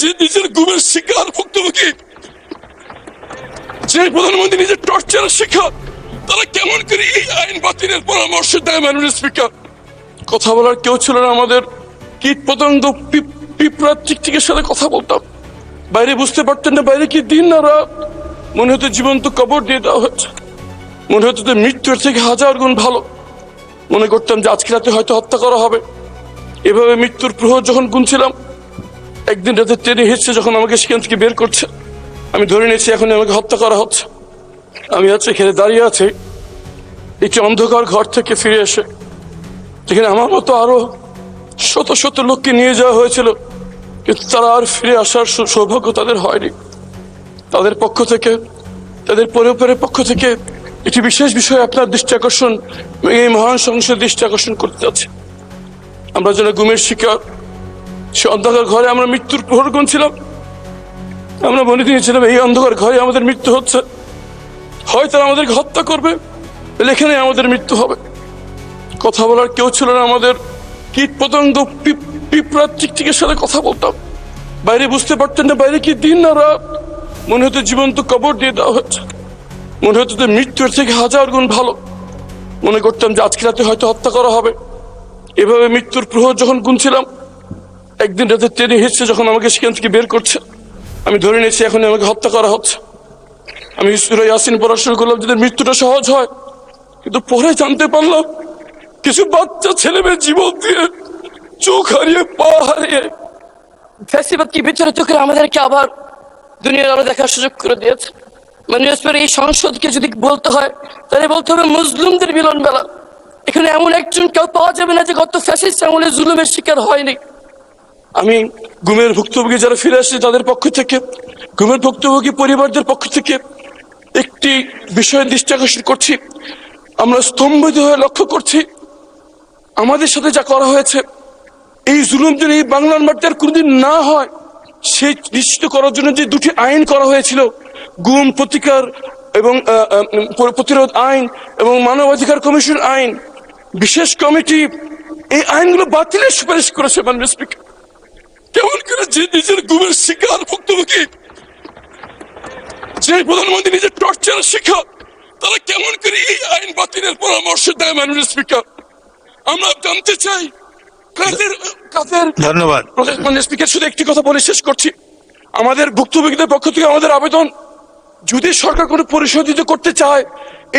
যে নিজের গুমের শিকার ভুক্তভোগী, যে প্রধানমন্ত্রী নিজের টর্চারের শিকার, তারা কেমন করে এই আইন বাতিলের পরামর্শ দেয়? মাননীয় স্পিকার, কথা বলার কেউ ছিল না আমাদের। কীট পতঙ্গ পিঁপড়ার টিকটিকের সাথে কথা বলতাম, বাইরে বুঝতে পারতেন না বাইরে কি দিন না রাত। মনে হতো জীবন্ত কবর দিয়ে দেওয়া হয়েছে, মনে হতো যে মৃত্যুর থেকে হাজার গুণ ভালো। মনে করতাম যে আজকে রাতে হয়তো হত্যা করা হবে। এভাবে মৃত্যুর প্রহর যখন গুনছিলাম, একদিন রাতে ট্রেনে হেসছে যখন আমাকে সেখান থেকে বের করছে, আমি ধরে নিয়েছি এখন আমাকে হত্যা করা হচ্ছে। আমি আজ এখানে দাঁড়িয়ে আছি একটি অন্ধকার ঘর থেকে ফিরে এসে, যেখানে আমার মতো আরো শত শত লোককে নিয়ে যাওয়া হয়েছিল, কিন্তু তারা আর ফিরে আসার সৌভাগ্য তাদের হয়নি। তাদের পক্ষ থেকে, তাদের পরিবারের পক্ষ থেকে একটি বিশেষ বিষয়ে আপনার দৃষ্টি আকর্ষণ, এই মহান সংসদের দৃষ্টি আকর্ষণ করতে যাচ্ছি। আমরা যেন গুমের শিকার, সে অন্ধকার ঘরে আমরা মৃত্যুর প্রহর গুনছিলাম। আমরা মনে দিয়েছিলাম এই অন্ধকার ঘরে আমাদের মৃত্যু হচ্ছে, হয় তারা আমাদেরকে হত্যা করবে, এখানে আমাদের মৃত্যু হবে। কথা বলার কেউ ছিল না আমাদের। কীট পতঙ্গ পিঁপড়ার টিকটিকের সাথে কথা বলতাম, বাইরে বুঝতে পারতেন না বাইরে কি দিন না রাত। মনে হতো জীবন্ত কবর দিয়ে দেওয়া হচ্ছে, মনে হতো যে মৃত্যুর থেকে হাজার গুণ ভালো। মনে করতাম যে আজকে রাতে হয়তো হত্যা করা হবে। এভাবে মৃত্যুর প্রহর যখন গুনছিলাম, একদিন রাতে ট্রেনে হেসছে যখন আমাকে সেখান থেকে বের করছে, আমি ধরে নিয়েছি এখন আমাকে হত্যা করা হচ্ছে। আমি সূরা ইয়াসিন পড়া শুরু করলাম যাদের মৃত্যুটা সহজ হয়, কিন্তু পরে জানতে পারলাম কিছু বাচ্চা ছেলে মেয়ে জীবন দিয়ে, চোখ হারিয়ে, পা হারিয়ে ফ্যাসিবাদ কি বিতাড়িত করে আমাদেরকে আবার দুনিয়ার আলো দেখার সুযোগ করে দিয়েছে। মাননীয় স্পিকার, এই সংসদকে যদি বলতে হয় তাহলে বলতে হবে মুসলিমদের মিলন মেলা। এখানে এমন একজন কেউ পাওয়া যাবে না যে গত ফ্যাসিস্ট আমলে জুলুমের শিকার হয়নি। আমি গুমের ভুক্তভোগী যারা ফিরে আসছে তাদের পক্ষ থেকে, গুমের ভুক্তভোগী পরিবারদের পক্ষ থেকে একটি বিষয়ের দৃষ্টি আকর্ষণ করছি। আমরা স্তম্ভিত হয়ে লক্ষ্য করছি আমাদের সাথে যা করা হয়েছে। এই জুলুম যেন এই বাংলার মাটিতে আর কোনোদিন না হয়, সেই নিশ্চিত করার জন্য যে দুটি আইন করা হয়েছিল, গুম প্রতিকার এবং প্রতিরোধ আইন এবং মানবাধিকার কমিশন আইন, বিশেষ কমিটি এই আইনগুলো বাতিলের সুপারিশ করেছে। মাননীয় স্পিকার, কেমন করে যে নিজের গুমের শিকার ভুক্তভোগী, যে প্রধানমন্ত্রী নিজের টর্চারের শিকার, তারা কেমন করে এই আইন বাতিলের পরামর্শ দেয়? মাননীয় স্পিকার, আমরা জানতে চাই ধন্যবাদ। স্পিকার, শুধু একটি কথা বলে শেষ করছি। আমাদের ভুক্তভোগীদের পক্ষ থেকে আমাদের আবেদন, যদি সরকার কোনো পরিশোধিত করতে চায়,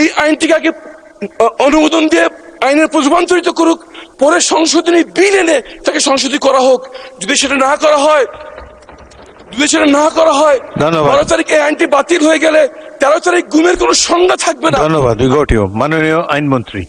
এই আইনটিকে আগে অনুমোদন দিয়ে আইনের রূপান্তরিত করুক, পরে সংশোধনী বিল এনে তাকে সংশোধনী করা হোক। যদি সেটা না করা হয়, 12 তারিখে আইনটি বাতিল হয়ে গেলে 13 তারিখ গুমের কোনো সংজ্ঞা থাকবে না। ধন্যবাদ। মাননীয় আইনমন্ত্রী।